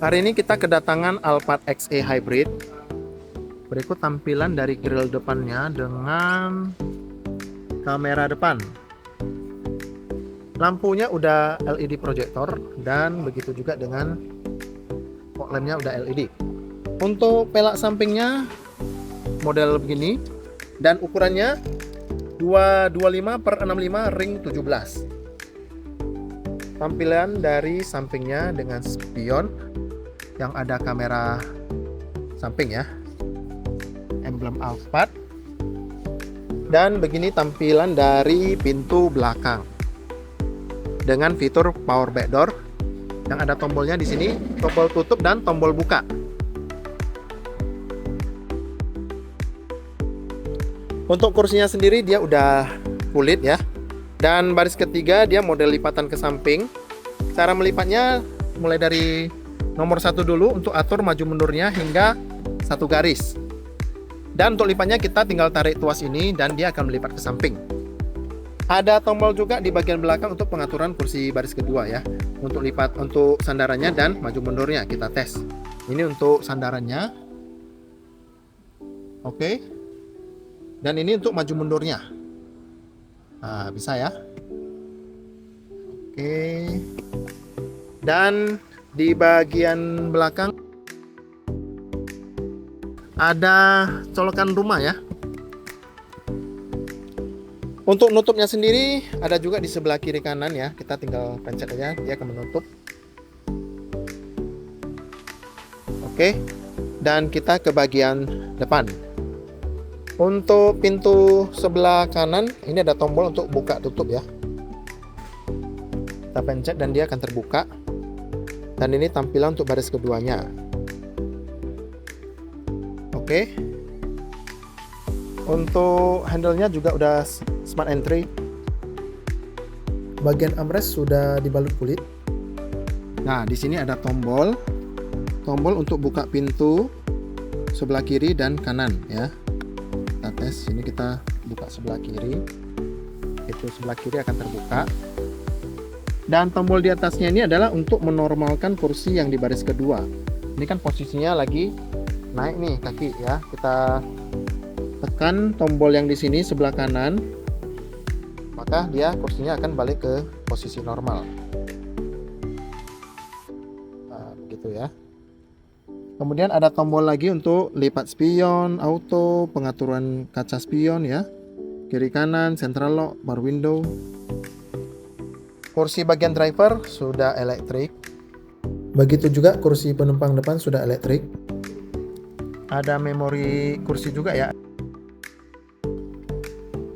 Hari ini kita kedatangan Alphard XE Hybrid. Berikut tampilan dari grill depannya dengan kamera depan. Lampunya udah LED projector dan begitu juga dengan fog lampnya udah LED. Untuk pelak sampingnya model begini dan ukurannya 225/65 ring 17. Tampilan dari sampingnya dengan spion yang ada kamera samping ya, emblem Alphard, dan begini tampilan dari pintu belakang dengan fitur power back door yang ada tombolnya di sini, tombol tutup dan tombol buka. Untuk kursinya sendiri dia udah kulit ya, dan baris ketiga dia model lipatan ke samping. Cara melipatnya mulai dari nomor 1 dulu untuk atur maju mundurnya hingga 1 garis. Dan untuk lipatnya kita tinggal tarik tuas ini dan dia akan melipat ke samping. Ada tombol juga di bagian belakang untuk pengaturan kursi baris kedua ya. Untuk lipat, untuk sandarannya dan maju mundurnya kita tes. Ini untuk sandarannya. Oke. Dan ini untuk maju mundurnya. Nah, bisa ya. Oke. Dan di bagian belakang ada colokan rumah ya. Untuk nutupnya sendiri ada juga di sebelah kiri kanan ya. Kita tinggal pencet aja, dia akan menutup. Oke. Dan kita ke bagian depan. Untuk pintu sebelah kanan ini ada tombol untuk buka tutup ya. Kita pencet dan dia akan terbuka. Dan ini tampilan untuk baris keduanya. Oke. Untuk handle-nya juga udah smart entry. Bagian armrest sudah dibalut kulit. Nah, di sini ada tombol untuk buka pintu sebelah kiri dan kanan ya. Kita tes, ini kita buka sebelah kiri. Itu sebelah kiri akan terbuka. Dan tombol di atasnya ini adalah untuk menormalkan kursi yang di baris kedua. Ini kan posisinya lagi naik nih kaki ya. Kita tekan tombol yang di sini sebelah kanan, maka dia kursinya akan balik ke posisi normal. Nah, begitu ya. Kemudian ada tombol lagi untuk lipat spion, auto, pengaturan kaca spion ya. Kiri kanan, central lock, bar window. Kursi bagian driver sudah elektrik. Begitu juga kursi penumpang depan sudah elektrik. Ada memori kursi juga ya.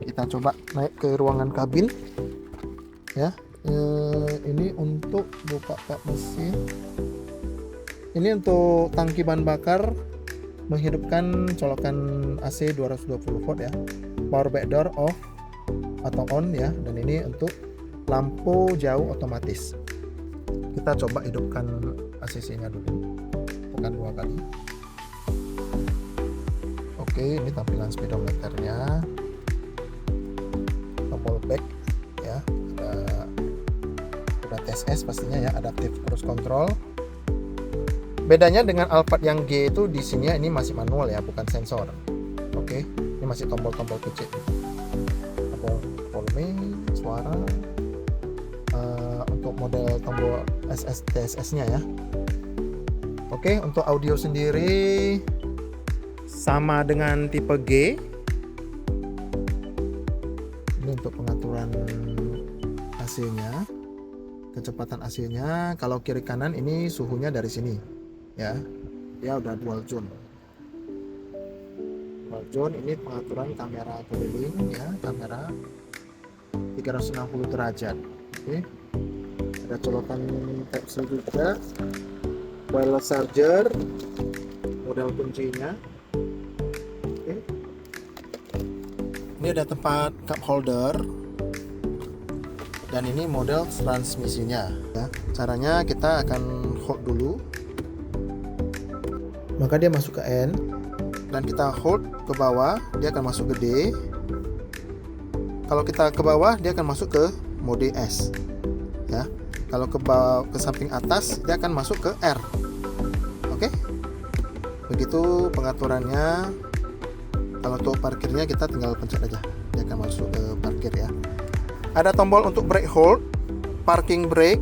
Kita coba naik ke ruangan kabin. Ya, ini untuk buka kap mesin. Ini untuk tangki bahan bakar, menghidupkan colokan AC 220 volt ya. Power back door off atau on ya. Dan ini untuk lampu jauh otomatis. Kita coba hidupkan ACC-nya dulu. Tekan 2 kali. Oke, ini tampilan speedometernya. Tombol back ya. Ada TSS pastinya ya, adaptive cruise control. Bedanya dengan Alphard yang G itu di sini ya, ini masih manual ya, bukan sensor. Oke, ini masih tombol-tombol kecil. Tombol volume, suara. Untuk model tombol TSS-nya ya. Oke, untuk audio sendiri sama dengan tipe G. Ini untuk pengaturan AC-nya, kecepatan AC-nya. Kalau kiri kanan ini suhunya dari sini ya. Dia udah dual zone. Dual zone ini pengaturan kamera keliling ya, kamera 360 derajat. Oke. Ada colokan Type-C juga, wireless charger, model kuncinya. Oke. Ini ada tempat cup holder, dan ini model transmisinya ya. Caranya kita akan hold dulu, maka dia masuk ke N, dan kita hold ke bawah, dia akan masuk ke D. Kalau kita ke bawah, dia akan masuk ke mode S ya. Kalau ke samping atas dia akan masuk ke R. Oke, begitu pengaturannya. Kalau untuk parkirnya kita tinggal pencet aja, dia akan masuk ke parkir ya. Ada tombol untuk brake hold, parking brake,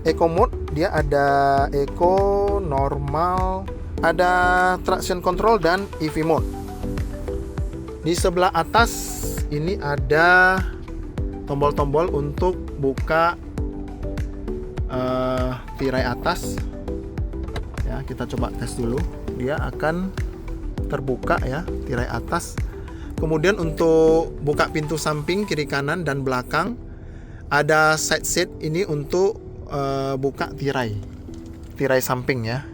eco mode. Dia ada eco, normal, ada traction control dan EV mode. Di sebelah atas ini ada tombol-tombol untuk buka tirai atas ya. Kita coba tes dulu, dia akan terbuka ya tirai atas. Kemudian untuk buka pintu samping, kiri kanan dan belakang, ada side seat ini untuk buka tirai samping ya,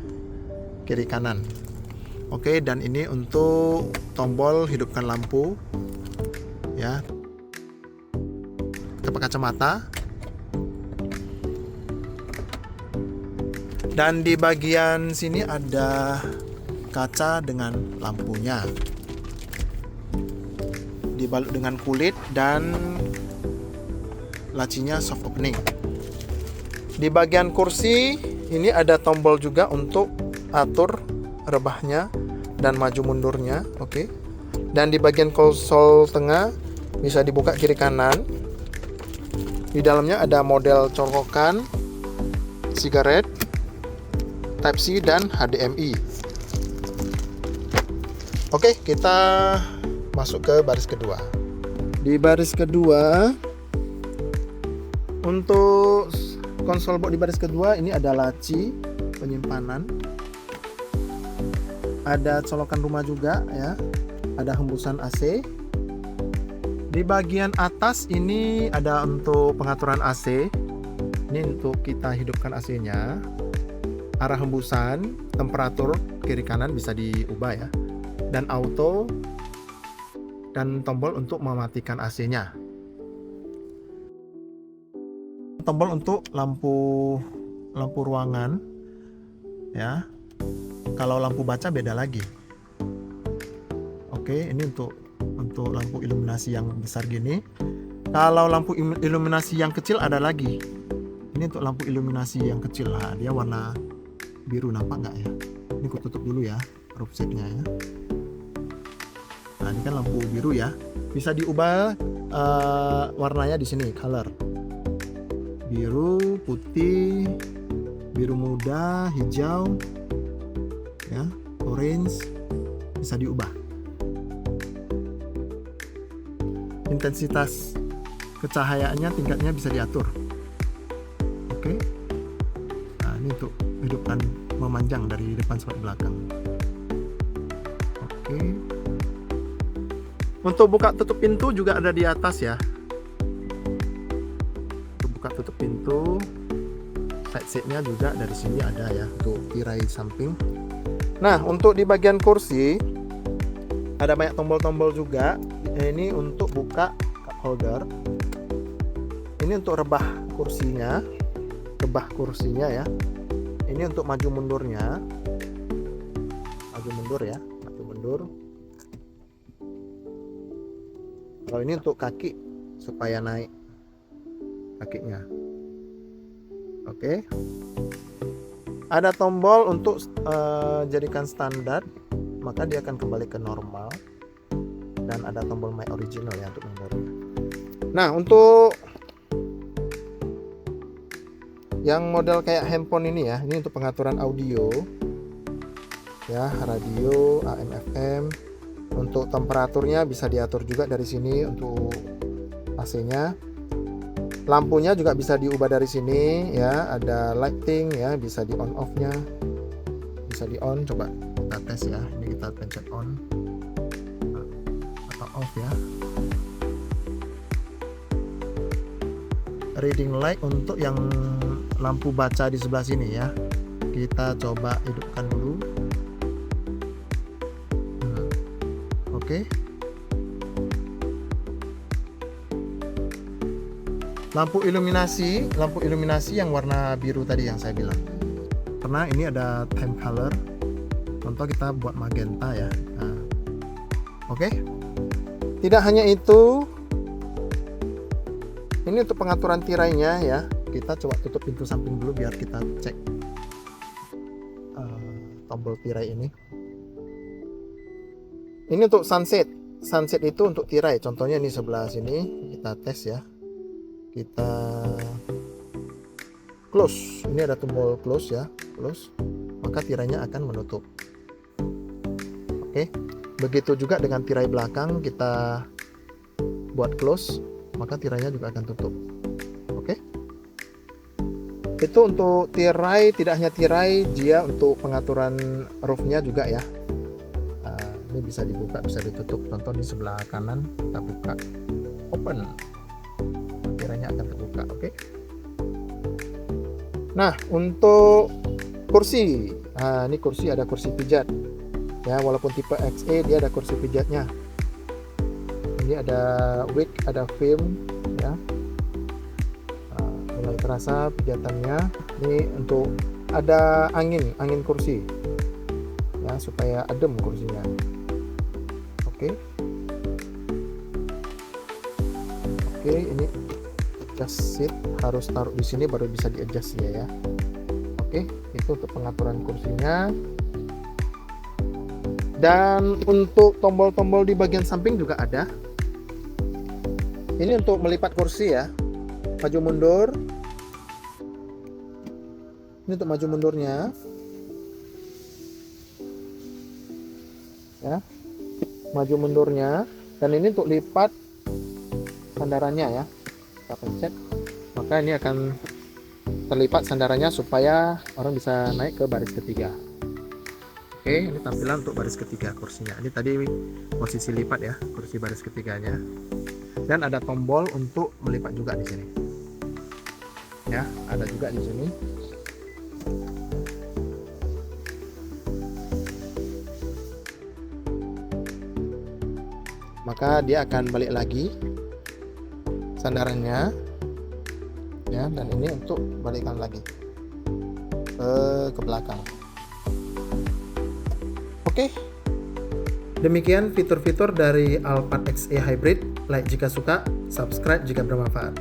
kiri kanan. Oke, dan ini untuk tombol hidupkan lampu ya, tempat kacamata. Dan di bagian sini ada kaca dengan lampunya, dibalut dengan kulit dan lacinya soft opening. Di bagian kursi ini ada tombol juga untuk atur rebahnya dan maju mundurnya. Oke. Dan di bagian konsol tengah bisa dibuka kiri kanan. Di dalamnya ada model colokan, sigaret, Type C dan HDMI. Oke, kita masuk ke baris kedua. Di baris kedua, untuk konsol box di baris kedua ini ada laci penyimpanan, ada colokan rumah juga ya, ada hembusan AC. Di bagian atas ini ada untuk pengaturan AC. Ini untuk kita hidupkan AC-nya. Arah hembusan, temperatur kiri kanan bisa diubah ya. Dan auto, dan tombol untuk mematikan AC-nya. Tombol untuk lampu ruangan ya. Kalau lampu baca beda lagi. Oke, ini untuk lampu iluminasi yang besar gini. Kalau lampu iluminasi yang kecil ada lagi. Ini untuk lampu iluminasi yang kecil. Nah, dia warna biru, nampak nggak ya? Ini aku tutup dulu ya, roof setnya ya. Nah, ini kan lampu biru ya. Bisa diubah warnanya di sini, color. Biru, putih, biru muda, hijau, ya, orange, bisa diubah. Intensitas kecahayaannya, tingkatnya bisa diatur. Oke. Nah, ini untuk hidupkan memanjang dari depan sampai belakang. Oke. Untuk buka tutup pintu juga ada di atas ya. Untuk buka tutup pintu, side seatnya juga dari sini ada ya, untuk tirai samping. Nah, untuk di bagian kursi ada banyak tombol-tombol juga. Ini untuk buka cup holder. Ini untuk rebah kursinya ya. Ini untuk maju mundurnya. Maju mundur ya, maju mundur. Kalau ini untuk kaki supaya naik kakinya. Oke. Ada tombol untuk jadikan standar, maka dia akan kembali ke normal. Dan ada tombol My Original ya untuk memorinya. Nah, untuk yang model kayak handphone ini ya, ini untuk pengaturan audio ya, radio, AM, FM. Untuk temperaturnya bisa diatur juga dari sini untuk AC-nya. Lampunya juga bisa diubah dari sini ya, ada lighting ya, bisa di on off-nya. Bisa di on, coba kita tes ya. Ini kita pencet on atau off ya. Reading light untuk yang lampu baca di sebelah sini ya. Kita coba hidupkan dulu. Oke. Lampu iluminasi yang warna biru tadi yang saya bilang. Karena ini ada time color. Contoh kita buat magenta ya. Nah. Oke. Tidak hanya itu. Ini untuk pengaturan tirainya ya. Kita coba tutup pintu samping dulu biar kita cek tombol tirai ini. Ini untuk sunset. Sunset itu untuk tirai. Contohnya ini sebelah sini, kita tes ya. Kita close. Ini ada tombol close ya, close. Maka tirainya akan menutup. Oke. Begitu juga dengan tirai belakang, kita buat close, maka tirainya juga akan tutup. Oke. Itu untuk tirai, tidak hanya tirai, dia untuk pengaturan roofnya juga ya. Ini bisa dibuka, bisa ditutup. Contoh di sebelah kanan kita buka, open, tirainya akan terbuka. Oke. Nah, untuk kursi, nah ini kursi, ada kursi pijat ya, walaupun tipe XE dia ada kursi pijatnya. Ini ada wick, ada film ya. Mulai terasa pijatannya. Ini untuk ada angin kursi ya, supaya adem kursinya. Oke, ini adjust seat, harus taruh di sini baru bisa di adjust ya. Oke, itu untuk pengaturan kursinya. Dan untuk tombol-tombol di bagian samping juga ada. Ini untuk melipat kursi ya, maju mundur. Ini untuk maju mundurnya ya, maju mundurnya. Dan ini untuk lipat sandarannya ya, kita pencet, maka ini akan terlipat sandarannya supaya orang bisa naik ke baris ketiga. Oke, ini tampilan untuk baris ketiga kursinya. Ini tadi posisi lipat ya, kursi baris ketiganya. Dan ada tombol untuk melipat juga di sini. Ya, ada juga di sini. Maka dia akan balik lagi sandarannya. Ya, dan ini untuk balikkan lagi ke belakang. Oke. Demikian fitur-fitur dari Alphard XE Hybrid. Like jika suka, subscribe jika bermanfaat.